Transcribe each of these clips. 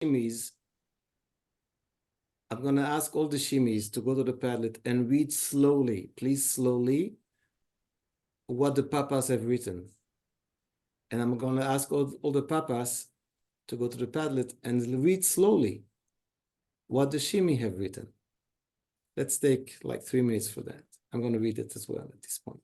shimmies, I'm going to ask all the shimmies to go to the Padlet and read slowly, please slowly, what the papas have written. And I'm going to ask all the papas to go to the Padlet and read slowly what the shimmy have written. Let's take like 3 minutes for that. I'm going to read it as well at this point.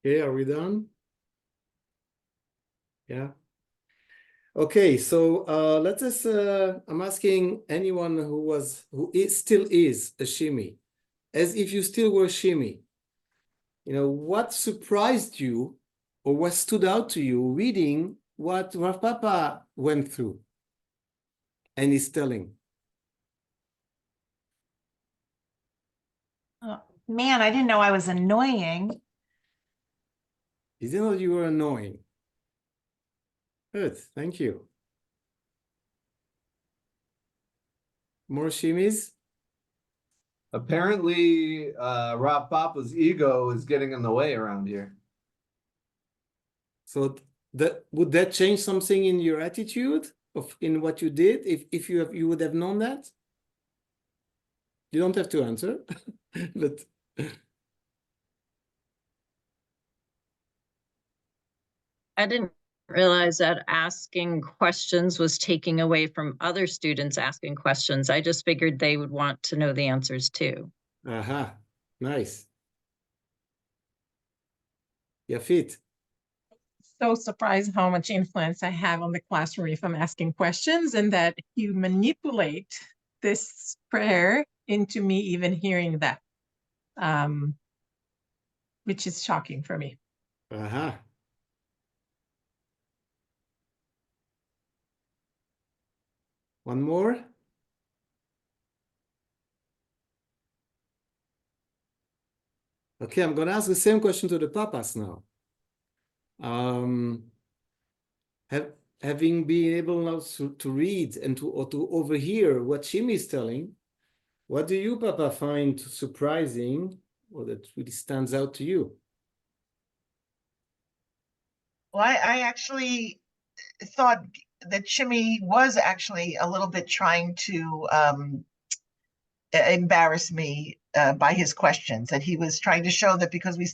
Okay, are we done? Yeah. Okay, so let us, I'm asking anyone who still is a shimmy, as if you still were shimmy, what surprised you or what stood out to you reading what Rav Papa went through and is telling? Oh, man, I didn't know I was annoying. You didn't know you were annoying. Good, thank you. More shimmies? Apparently, Rav Papa's ego is getting in the way around here. So would that change something in your attitude in what you did if you would have known that? You don't have to answer, but I didn't realize that asking questions was taking away from other students asking questions. I just figured they would want to know the answers too. aha, nice. Yafit. So surprised how much influence I have on the classroom if I'm asking questions, and that you manipulate this prayer into me even hearing that, which is shocking for me. Aha. One more. Okay, I'm going to ask the same question to the papas now. Having been able now to read and to overhear what Shimi is telling, what do you, Papa, find surprising or that really stands out to you? Well, I actually thought that Shimmy was actually a little bit trying to embarrass me by his questions, that he was trying to show that because we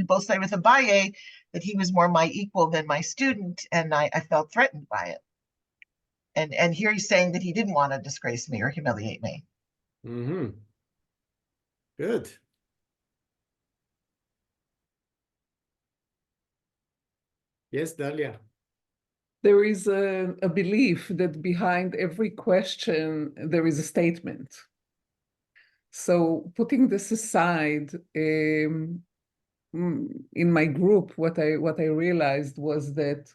both studied with Abaye, that he was more my equal than my student, and I felt threatened by it. And here he's saying that he didn't want to disgrace me or humiliate me. Mm-hmm. Good. Yes, Dalia. There is a belief that behind every question, there is a statement. So putting this aside, in my group, what I realized was that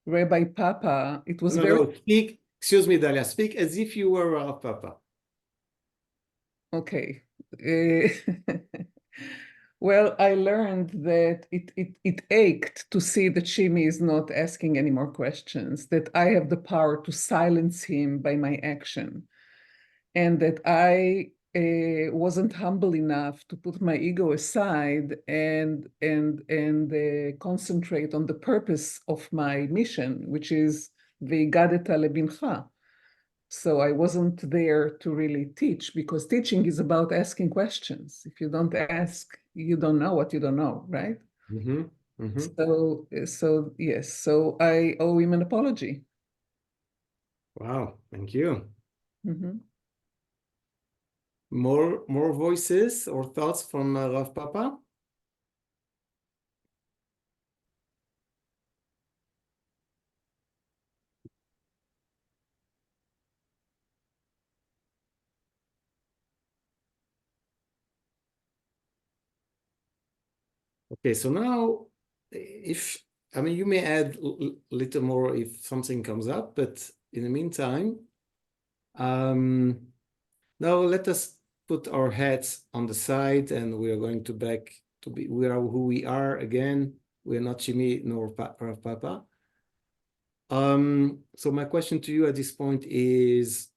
Rabbi Papa, it was No, excuse me, Dalia, speak as if you were Rav Papa. Okay. well, I learned that it ached to see that Shimi is not asking any more questions, that I have the power to silence him by my action, and that I wasn't humble enough to put my ego aside and concentrate on the purpose of my mission, which is V'yigadeta lebincha. So I wasn't there to really teach, because teaching is about asking questions. If you don't ask, you don't know what you don't know, right? Mm-hmm. Mm-hmm. So yes, so I owe him an apology. Wow, thank you. Mhm. More voices or thoughts from Rav Papa? Okay, so now, I mean, you may add a little more if something comes up, but in the meantime, now let us put our heads on the side, and we are going to back to be, we are who we are again. We are not Shimi nor Rav Papa. So my question to you at this point is,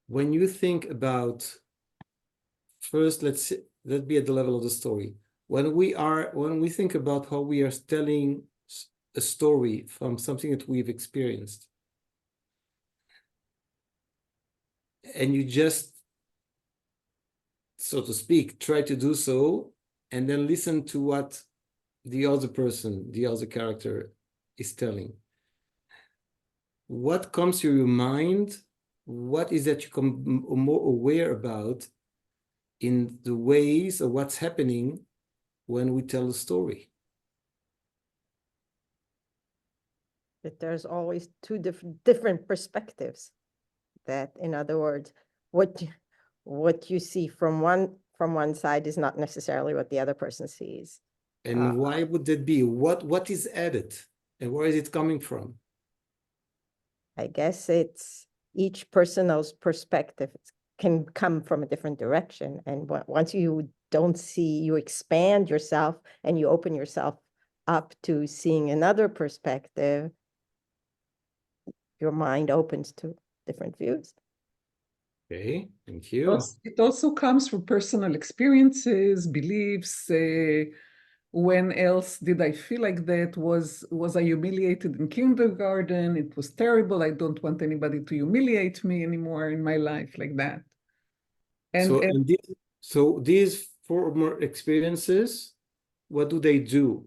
when you think about, first, let's be at the level of the story. When we think about how we are telling a story from something that we've experienced, and you just, so to speak, try to do so, and then listen to what the other person, the other character is telling. What comes to your mind? What is that you become more aware about in the ways of what's happening when we tell a story? That there's always two different perspectives. That, in other words, what you see from one side is not necessarily what the other person sees. And why would that be? What is added, and where is it coming from? I guess it's each person's perspective can come from a different direction. And once you don't see, you expand yourself and you open yourself up to seeing another perspective, your mind opens to different views. Okay, thank you. It also comes from personal experiences, beliefs. When else did I feel like that? Was I humiliated in kindergarten? It was terrible. I don't want anybody to humiliate me anymore in my life like that. So these former experiences, what do they do?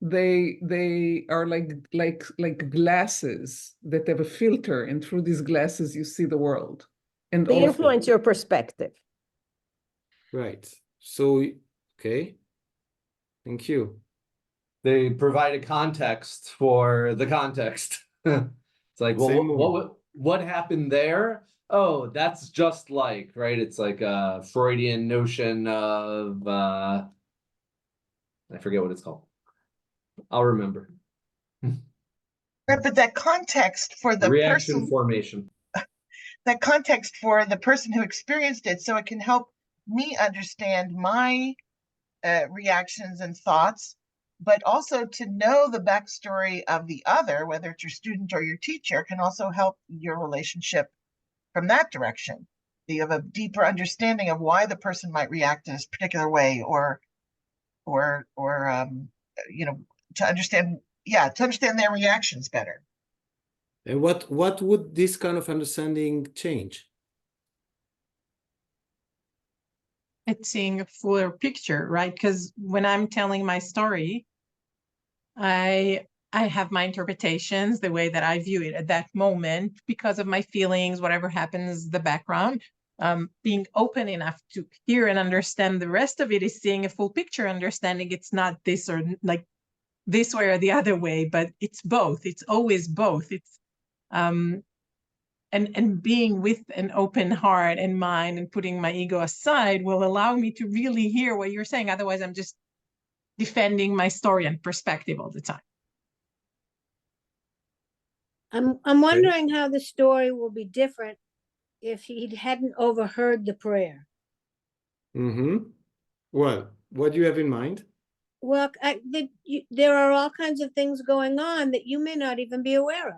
They are like glasses that have a filter, and through these glasses you see the world. And They also, influence your perspective. Right. So, okay. Thank you. They provide a context for the context. It's like, Say well, more. what happened there? Oh, that's just like, right? It's like a Freudian notion of I forget what it's called. I'll remember. Right, but that context for the Reaction person, formation. that context for the person who experienced it, so it can help me understand my reactions and thoughts, but also to know the backstory of the other, whether it's your student or your teacher, can also help your relationship from that direction. You have a deeper understanding of why the person might react in a particular way, or you know, to understand their reactions better. And what would this kind of understanding change? It's seeing a fuller picture, right? Because when I'm telling my story, I have my interpretations, the way that I view it at that moment, because of my feelings, whatever happens, the background. Being open enough to hear and understand the rest of it is seeing a full picture, understanding it's not this or like this way or the other way, but it's both. It's always both. It's and being with an open heart and mind and putting my ego aside will allow me to really hear what you're saying. Otherwise, I'm just defending my story and perspective all the time. I'm wondering how the story will be different if he hadn't overheard the prayer. Mm-hmm. Well, what do you have in mind? Well, there are all kinds of things going on that you may not even be aware of.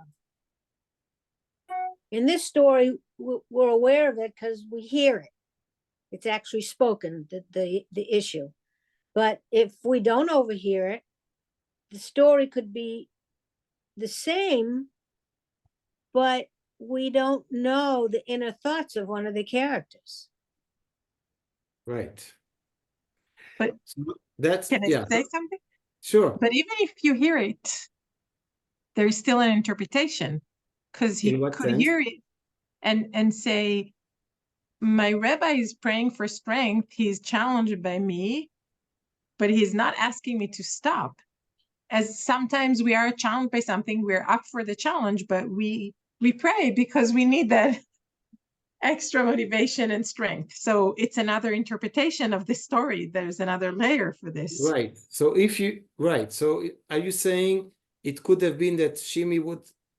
In this story, we're aware of it because we hear it. It's actually spoken, the issue. But if we don't overhear it, the story could be the same, but we don't know the inner thoughts of one of the characters. Right. But So that's, can I yeah, say something? sure. But even if you hear it, there is still an interpretation, because he In what could sense? hear it and say, my rabbi is praying for strength. He's challenged by me, but he's not asking me to stop. As sometimes we are challenged by something, we're up for the challenge, but we pray because we need that extra motivation and strength. So it's another interpretation of the story. There's another layer for this. Right. So so are you saying it could have been that Shimi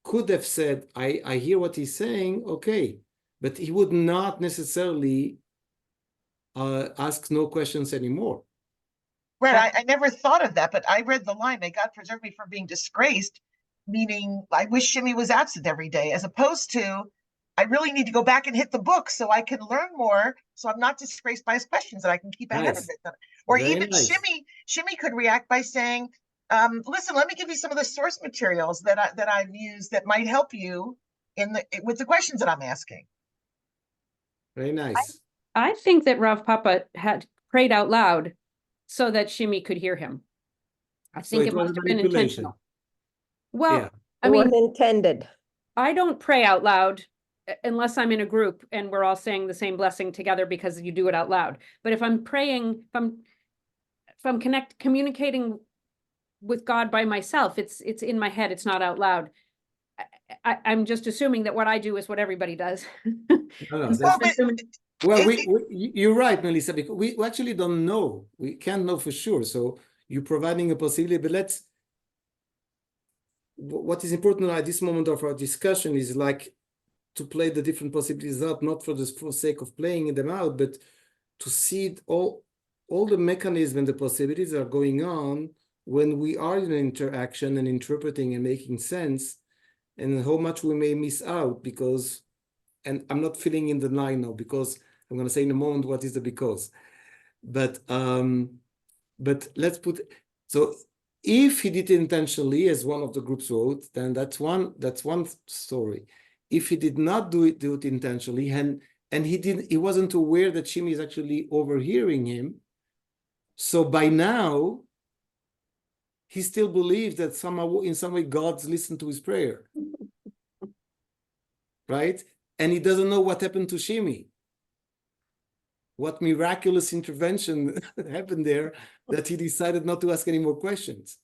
could have said, I hear what he's saying, okay, but he would not necessarily ask no questions anymore. Right, I never thought of that, but I read the line, may God preserve me from being disgraced, meaning I wish Shimmy was absent every day, as opposed to, I really need to go back and hit the book so I can learn more, so I'm not disgraced by his questions and I can keep ahead of Nice. it. Or Very even nice. Shimmy could react by saying, listen, let me give you some of the source materials that I've used that might help you with the questions that I'm asking. Very nice. I think that Rav Papa had prayed out loud so that Shimi could hear him. I So think it it was must have been manipulation. intentional. Well, Yeah. I It mean, was intended. I don't pray out loud unless I'm in a group and we're all saying the same blessing together because you do it out loud. But if I'm praying, if I'm communicating with God by myself, it's in my head, it's not out loud. I'm just assuming that what I do is what everybody does. No, And so that's, I'm assuming- well, you're right, Melissa, because we actually don't know. We can't know for sure. So you're providing a possibility, but what is important at this moment of our discussion is like to play the different possibilities out, not for the sake of playing them out, but to see all the mechanisms and the possibilities that are going on when we are in an interaction and interpreting and making sense, and how much we may miss out because, and I'm not filling in the line now because I'm going to say in a moment what is the because, but let's put, so if he did it intentionally, as one of the groups wrote, then that's one story. If he did not do it intentionally, and he wasn't aware that Shimi is actually overhearing him, so by now he still believes that somehow, in some way, God's listened to his prayer, right? And he doesn't know what happened to Shimi. What miraculous intervention happened there that he decided not to ask any more questions.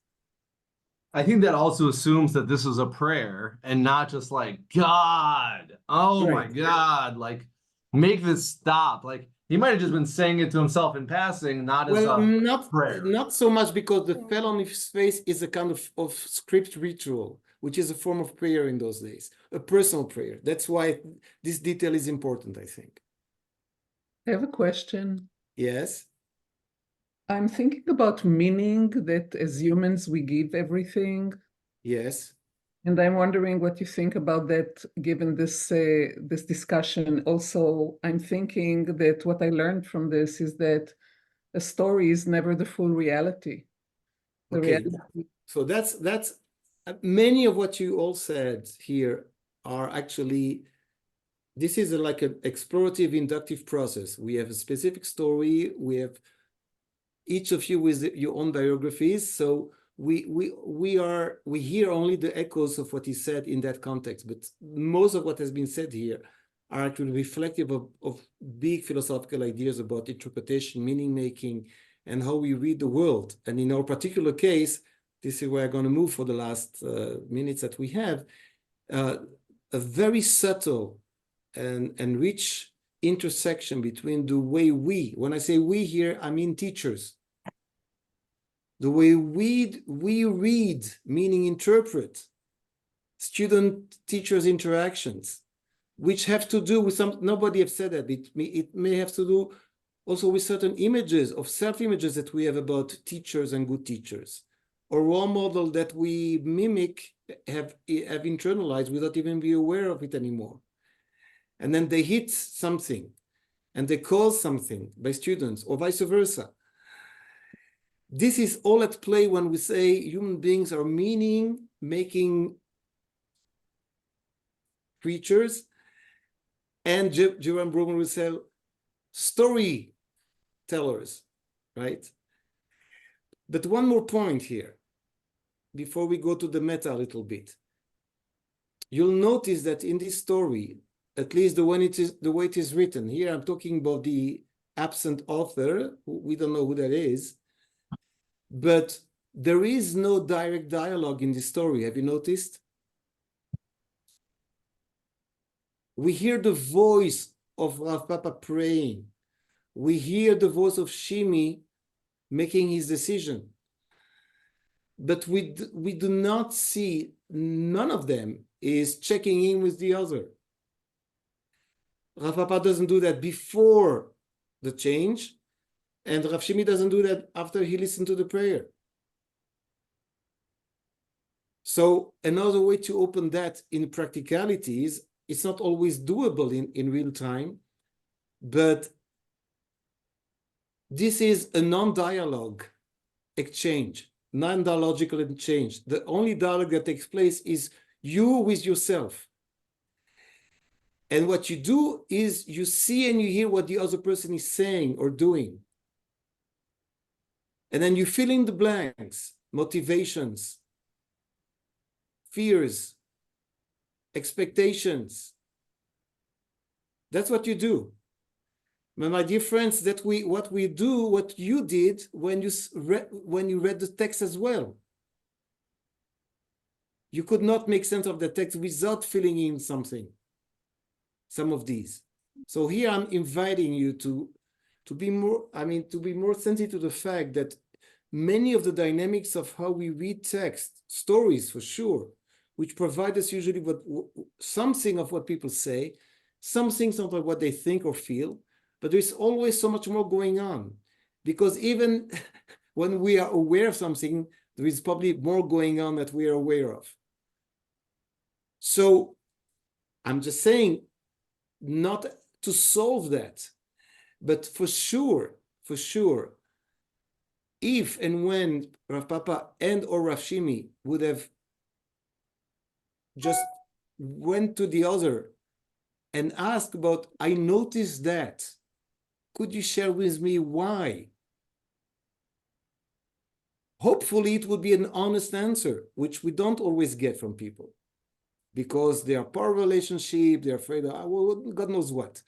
I think that also assumes that this is a prayer and not just like, God, oh my Right. God, like make this stop. Like he might have just been saying it to himself in passing, not as Well, a prayer. not so much because the fell on his face is a kind of script ritual, which is a form of prayer in those days, a personal prayer. That's why this detail is important, I think. I have a question. Yes. I'm thinking about meaning that as humans we give everything. Yes. And I'm wondering what you think about that, given this this discussion. Also, I'm thinking that what I learned from this is that a story is never the full reality. The Okay. reality. So that's many of what you all said here are actually, this is like an explorative inductive process. We have a specific story. We have each of you with your own biographies. So we hear only the echoes of what is said in that context, but most of what has been said here are actually reflective of big philosophical ideas about interpretation, meaning making, and how we read the world. And in our particular case, this is where I'm going to move for the last minutes that we have, a very subtle and rich intersection between the way when I say we here, I mean teachers, the way we read, meaning interpret, student-teachers interactions, which have to do with some, nobody have said that, it may have to do also with certain images of self-images that we have about teachers and good teachers, or role model that we mimic, have internalized without even be aware of it anymore. And then they hit something and they cause something by students or vice versa. This is all at play when we say human beings are meaning-making creatures, and Jerome Bruegel will say storytellers, right? But one more point here, before we go to the meta a little bit. You'll notice that in this story, at least the way it is written, here I'm talking about the absent author, we don't know who that is, but there is no direct dialogue in the story. Have you noticed? We hear the voice of Rav Papa praying. We hear the voice of Shimi making his decision. But we do not see, none of them is checking in with the other. Rav Papa doesn't do that before the change, and Rav Shimi doesn't do that after he listened to the prayer. So another way to open that in practicalities, it's not always doable in real time, but this is a non-dialogue exchange, non-dialogical exchange. The only dialogue that takes place is you with yourself. And what you do is you see and you hear what the other person is saying or doing. And then you fill in the blanks, motivations, fears, expectations. That's what you do. But my dear friends, what you did when you read the text as well. You could not make sense of the text without filling in something, some of these. So here I'm inviting you to be more sensitive to the fact that many of the dynamics of how we read text, stories for sure, which provide us usually something of what people say, some things of what they think or feel, but there's always so much more going on. Because even when we are aware of something, there is probably more going on that we are aware of. So I'm just saying, not to solve that, but for sure, if and when Rav Papa and or Rav Shimi would have just went to the other and asked about, I noticed that, could you share with me why? Hopefully it would be an honest answer, which we don't always get from people, because they are power relationship, they're afraid of God knows what.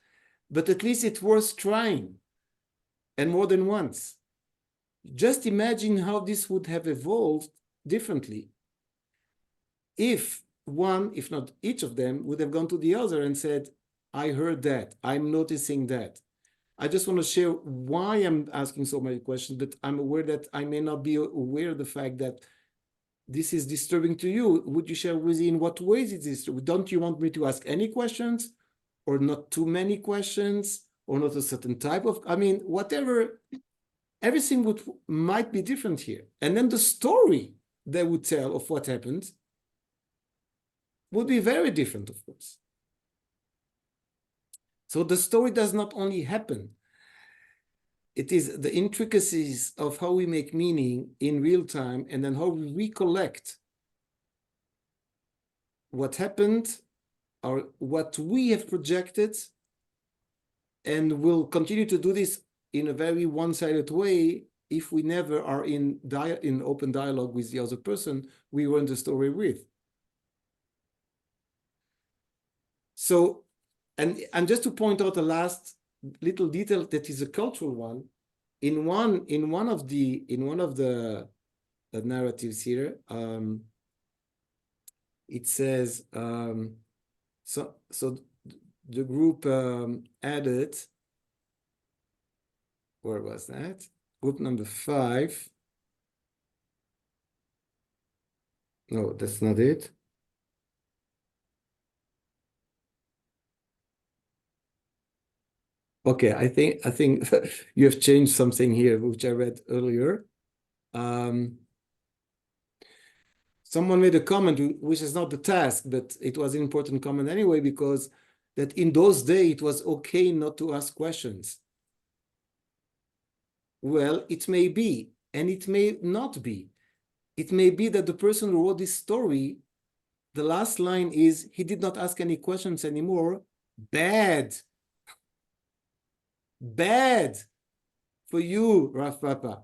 But at least it's worth trying, and more than once. Just imagine how this would have evolved differently if one, if not each of them, would have gone to the other and said, I heard that, I'm noticing that. I just want to share why I'm asking so many questions, but I'm aware that I may not be aware of the fact that this is disturbing to you. Would you share with me in what ways it is? Don't you want me to ask any questions, or not too many questions, or not a certain type of, whatever, everything might be different here. And then the story they would tell of what happened would be very different, of course. So the story does not only happen, it is the intricacies of how we make meaning in real time, and then how we recollect what happened, or what we have projected, and will continue to do this in a very one-sided way if we never are in open dialogue with the other person we were in the story with. So, and just to point out the last little detail that is a cultural one, in one of the narratives here, it says so the group added, where was that? Group number 5. No, that's not it. Okay, I think you have changed something here, which I read earlier. Someone made a comment, which is not the task, but it was an important comment anyway, because that in those days it was okay not to ask questions. Well, it may be, and it may not be. It may be that the person who wrote this story, the last line is, he did not ask any questions anymore. Bad. Bad for you, Raf Papa.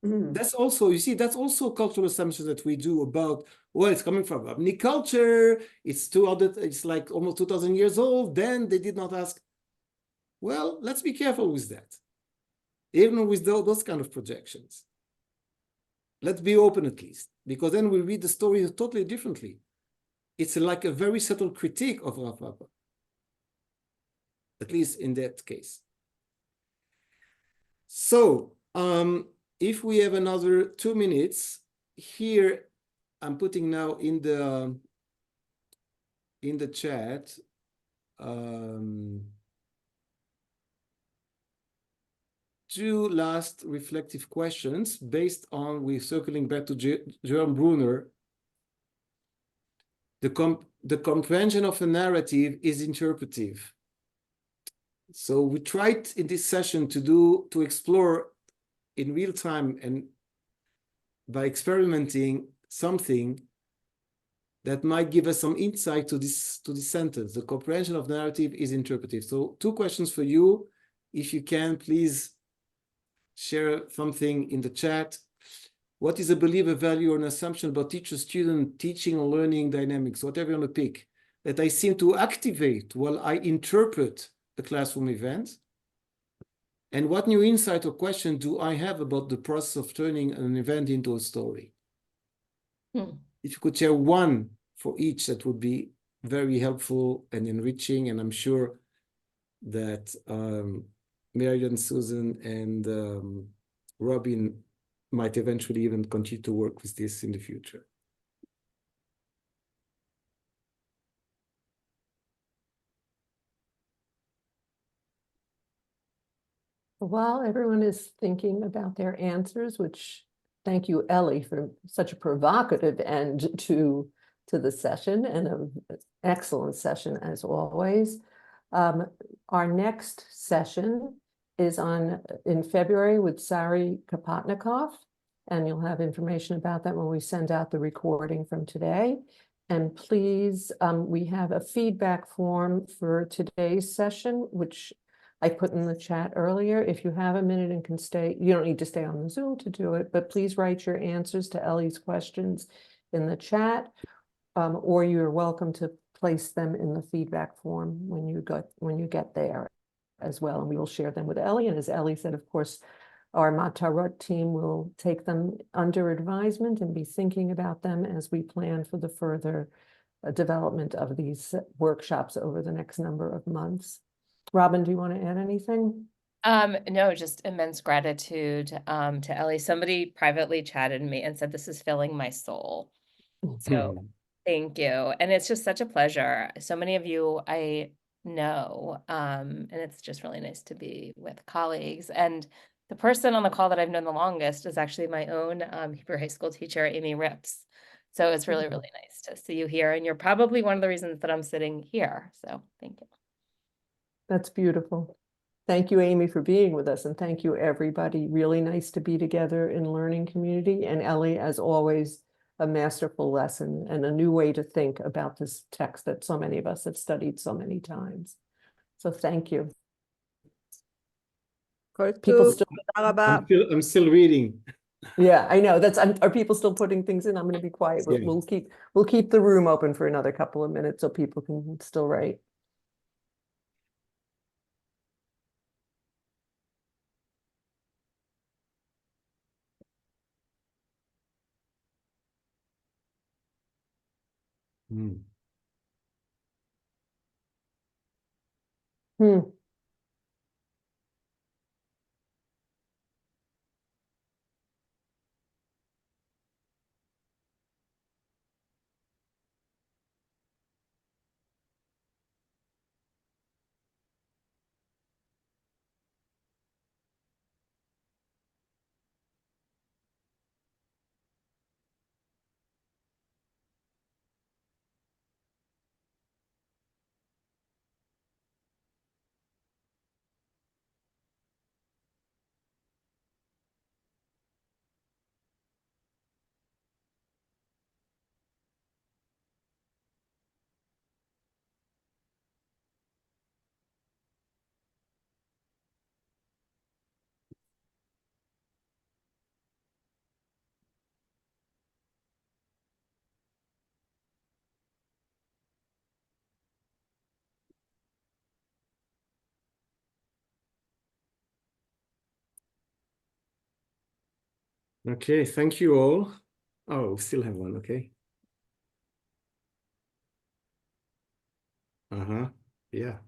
That's also, you see, that's also cultural assumptions that we do about, well, it's coming from Abni culture, it's like almost 2000 years old, then they did not ask. Well, let's be careful with that. Even with those kind of projections. Let's be open at least, because then we read the story totally differently. It's like a very subtle critique of Rav Papa, at least in that case. So, if we have another 2 minutes, here I'm putting now in the chat. Two last reflective questions based on, we're circling back to Jerome Bruner. The comprehension of a narrative is interpretive. So we tried in this session to explore in real time and by experimenting something that might give us some insight to this sentence. The comprehension of narrative is interpretive. So 2 questions for you. If you can, please share something in the chat. What is a belief, a value, or an assumption about teacher-student teaching or learning dynamics, whatever you want to pick, that I seem to activate while I interpret a classroom event? And what new insight or question do I have about the process of turning an event into a story? If you could share one for each, that would be very helpful and enriching. And I'm sure that Marian, Susan, and Robin might eventually even continue to work with this in the future. While everyone is thinking about their answers, which thank you, Elie, for such a provocative end to the session and an excellent session as always. Our next session is in February with Sari Kapotnikov, and you'll have information about that when we send out the recording from today. And please, we have a feedback form for today's session, which I put in the chat earlier. If you have a minute and can stay, you don't need to stay on the Zoom to do it, but please write your answers to Elie's questions in the chat, or you're welcome to place them in the feedback form when you get there as well. And we will share them with Elie. And as Elie said, of course, our MaTaRoT team will take them under advisement and be thinking about them as we plan for the further development of these workshops over the next number of months. Robin, do you want to add anything? No, just immense gratitude to Elie. Somebody privately chatted me and said, this is filling my soul. So thank you. And it's just such a pleasure. So many of you I know, and it's just really nice to be with colleagues. And the person on the call that I've known the longest is actually my own Hebrew high school teacher, Amy Rips. So it's really, really nice to see you here. And you're probably one of the reasons that I'm sitting here. So thank you. That's beautiful. Thank you, Amy, for being with us. And thank you, everybody. Really nice to be together in learning community. And Elie, as always, a masterful lesson and a new way to think about this text that so many of us have studied so many times. So thank you. People still, I'm still reading. yeah, I know. Are people still putting things in? I'm going to be quiet. Yeah. We'll keep the room open for another couple of minutes so people can still write. Hmm. Okay, thank you all. Oh, we still have one, okay. Yeah.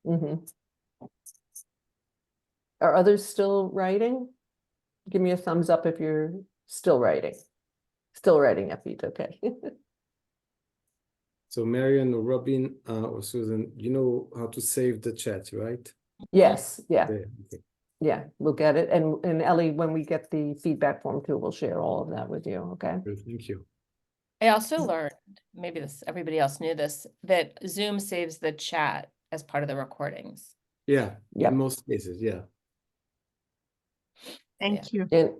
Mhm. Are others still writing? Give me a thumbs up if you're still writing. Still writing, Efit, okay. So Marion or Robin or Susan, you know how to save the chat, right? Yes, yeah, There, okay. yeah, we'll get it. And Ellie, when we get the feedback form too, we'll share all of that with you, okay? Good, thank you. I also learned, maybe this, everybody else knew this, that Zoom saves the chat as part of the recordings. Yeah, Yep. in most cases, yeah. Thank you. And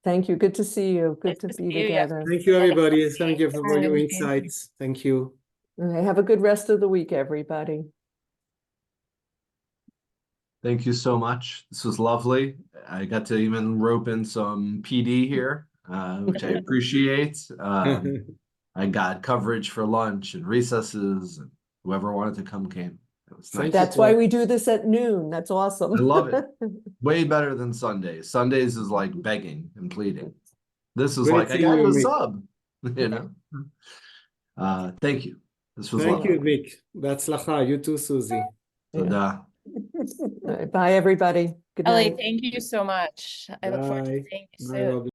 thank you, good to see you, Nice good to to be see you, together. Thank you, everybody. Thank Thank you for your Bye. insights. Thank you. All right, have a good rest of the week, everybody. Thank you so much. This was lovely. I got to even rope in some PD here, which I appreciate. I got coverage for lunch and recesses, and whoever wanted to come came. It was Thank nice. you That's why for- we do this at noon, that's awesome. I love it. Way better than Sundays. Sundays is like begging and pleading. This is Great like, I seeing got you, you a Mick. sub, you know? Thank you. This was Thank you, lovely. Vic. בהצלחה. You too, Susie. Toda. All right, bye, everybody. Good Ellie, night. thank you so much. I look forward to Bye. seeing you Bye, soon. Robin.